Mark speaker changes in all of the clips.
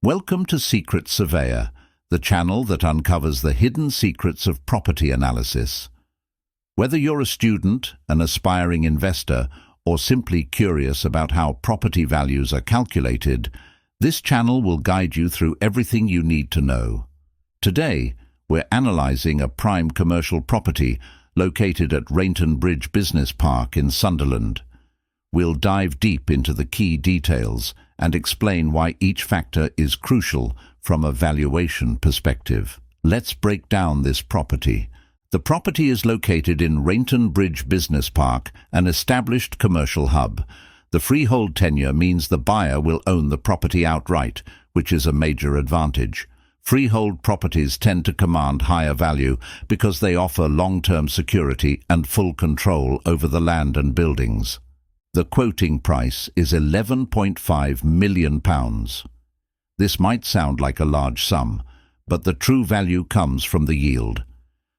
Speaker 1: Welcome to Secret Surveyor, the channel that uncovers the hidden secrets of property analysis. Whether you're a student, an aspiring investor, or simply curious about how property values are calculated, this channel will guide you through everything you need to know. Today, we're analysing a prime commercial property located at Rainton Bridge Business Park in Sunderland. We'll dive deep into the key details and explain why each factor is crucial from a valuation perspective. Let's break down this property. The property is located in Rainton Bridge Business Park, an established commercial hub. The freehold tenure means the buyer will own the property outright, which is a major advantage. Freehold properties tend to command higher value because they offer long-term security and full control over the land and buildings. The quoting price is £11.5 million. This might sound like a large sum, but the true value comes from the yield.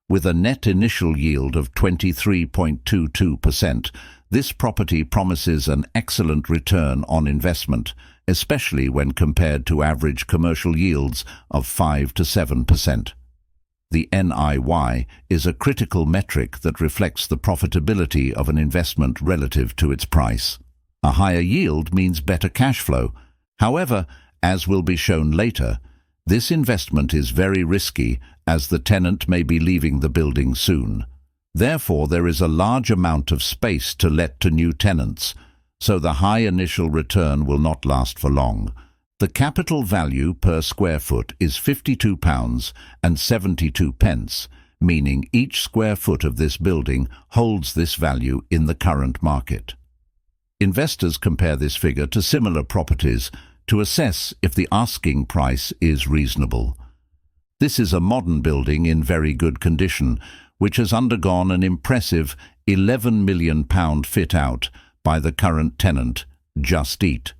Speaker 1: With a net initial yield of 23.22%, this property promises an excellent return on investment, especially when compared to average commercial yields of 5 to 7%. The NIY is a critical metric that reflects the profitability of an investment relative to its price. A higher yield means better cash flow. However, as will be shown later, this investment is very risky as the tenant may be leaving the building soon. Therefore, there is a large amount of space to let to new tenants, so the high initial return will not last for long. The capital value per square foot is £52.72, meaning each square foot of this building holds this value in the current market. Investors compare this figure to similar properties to assess if the asking price is reasonable. This is a modern building in very good condition, which has undergone an impressive £11 million fit-out by the current tenant, Just Eat.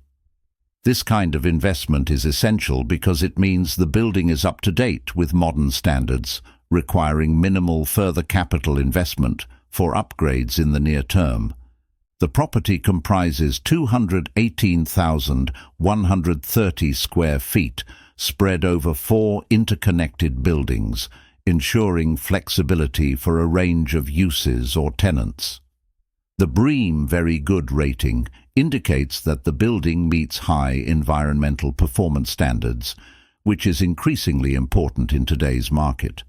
Speaker 1: This kind of investment is essential because it means the building is up to date with modern standards, requiring minimal further capital investment for upgrades in the near term. The property comprises 218,130 square feet spread over 4 interconnected buildings, ensuring flexibility for a range of uses or tenants. The BREEAM Very Good rating indicates that the building meets high environmental performance standards, which is increasingly important in today's market.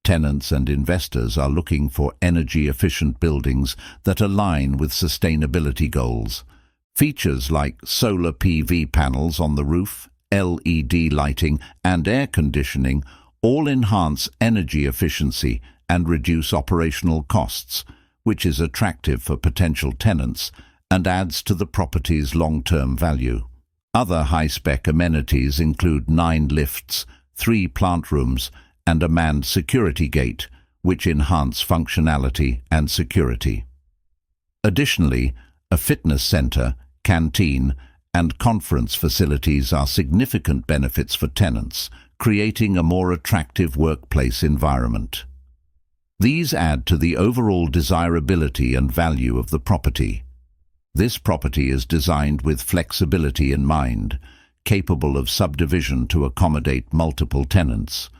Speaker 1: Tenants and investors are looking for energy-efficient buildings that align with sustainability goals. Features like solar PV panels on the roof, LED lighting, and air conditioning all enhance energy efficiency and reduce operational costs, which is attractive for potential tenants and adds to the property's long-term value. Other high-spec amenities include 9 lifts, 3 plant rooms, and a manned security gate, which enhance functionality and security. Additionally, a fitness center, canteen, and conference facilities are significant benefits for tenants, creating a more attractive workplace environment. These add to the overall desirability and value of the property. This property is designed with flexibility in mind, capable of subdivision to accommodate multiple tenants.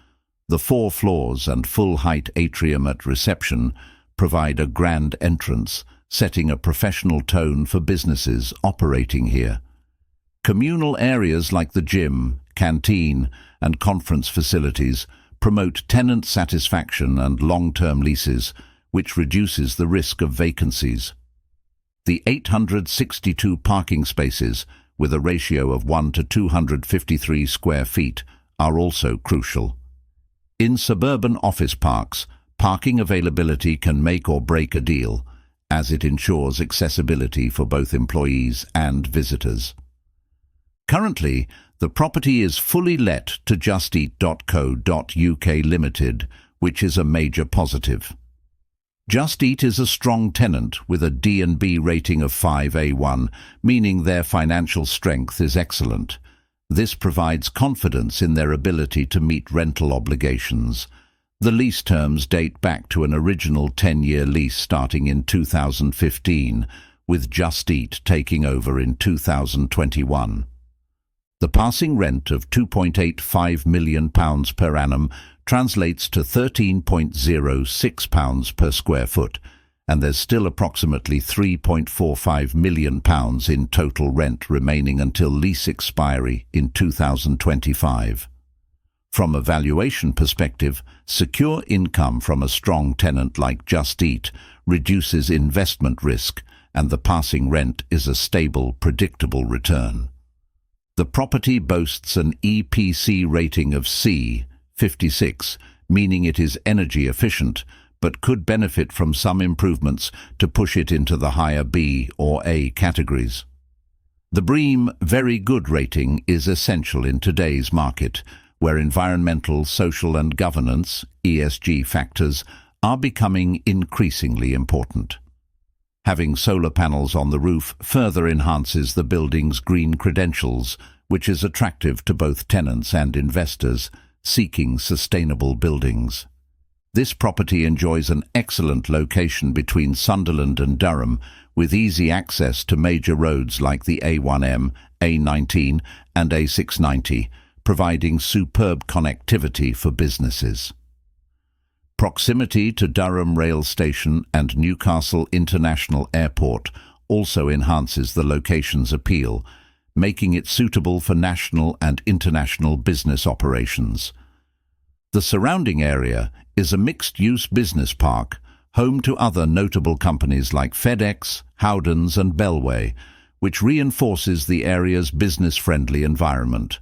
Speaker 1: The 4 floors and full-height atrium at reception provide a grand entrance, setting a professional tone for businesses operating here. Communal areas like the gym, canteen, and conference facilities promote tenant satisfaction and long-term leases, which reduces the risk of vacancies. The 862 parking spaces, with a ratio of 1 to 253 square feet, are also crucial. In suburban office parks, parking availability can make or break a deal, as it ensures accessibility for both employees and visitors. Currently, the property is fully let to JustEat.co.uk Limited, which is a major positive. Just Eat is a strong tenant with a D&B rating of 5A1, meaning their financial strength is excellent. This provides confidence in their ability to meet rental obligations. The lease terms date back to an original 10-year lease starting in 2015, with Just Eat taking over in 2021. The passing rent of £2.85 million per annum translates to £13.06 per square foot, and there's still approximately £3.45 million in total rent remaining until lease expiry in 2025. From a valuation perspective, secure income from a strong tenant like Just Eat reduces investment risk, and the passing rent is a stable, predictable return. The property boasts an EPC rating of C, 56, meaning it is energy efficient, but could benefit from some improvements to push it into the higher B or A categories. The BREEAM Very Good rating is essential in today's market, where environmental, social and governance, ESG factors, are becoming increasingly important. Having solar panels on the roof further enhances the building's green credentials, which is attractive to both tenants and investors seeking sustainable buildings. This property enjoys an excellent location between Sunderland and Durham, with easy access to major roads like the A1M, A19 and A690, providing superb connectivity for businesses. Proximity to Durham Rail Station and Newcastle International Airport also enhances the location's appeal, making it suitable for national and international business operations. The surrounding area is a mixed-use business park, home to other notable companies like FedEx, Howdens and Bellway, which reinforces the area's business-friendly environment.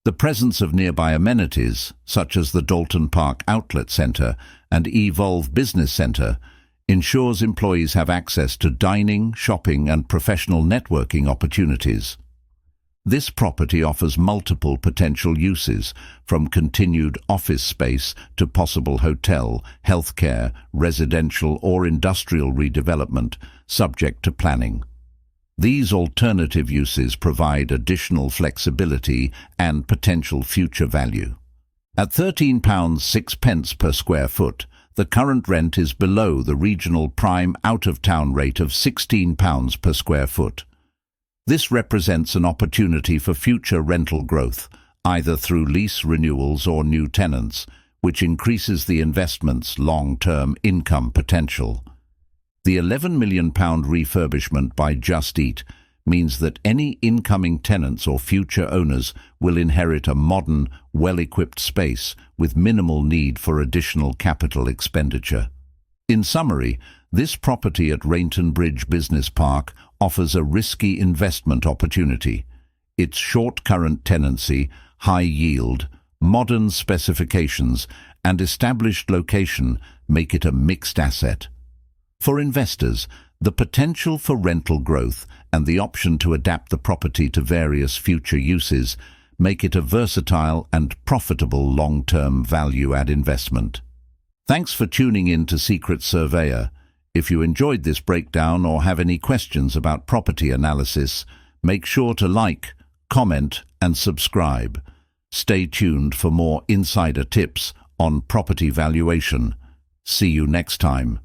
Speaker 1: The presence of nearby amenities, such as the Dalton Park Outlet Centre and Evolve Business Centre, ensures employees have access to dining, shopping and professional networking opportunities. This property offers multiple potential uses, from continued office space to possible hotel, healthcare, residential or industrial redevelopment, subject to planning. These alternative uses provide additional flexibility and potential future value. At £13.06 per square foot, the current rent is below the regional prime out-of-town rate of £16 per square foot. This represents an opportunity for future rental growth, either through lease renewals or new tenants, which increases the investment's long-term income potential. The £11 million refurbishment by Just Eat means that any incoming tenants or future owners will inherit a modern, well-equipped space with minimal need for additional capital expenditure. In summary, this property at Rainton Bridge Business Park offers a risky investment opportunity. Its short current tenancy, high yield, modern specifications, and established location make it a mixed asset. For investors, the potential for rental growth and the option to adapt the property to various future uses make it a versatile and profitable long-term value-add investment. Thanks for tuning in to Secret Surveyor. If you enjoyed this breakdown or have any questions about property analysis, make sure to like, comment and subscribe. Stay tuned for more insider tips on property valuation. See you next time.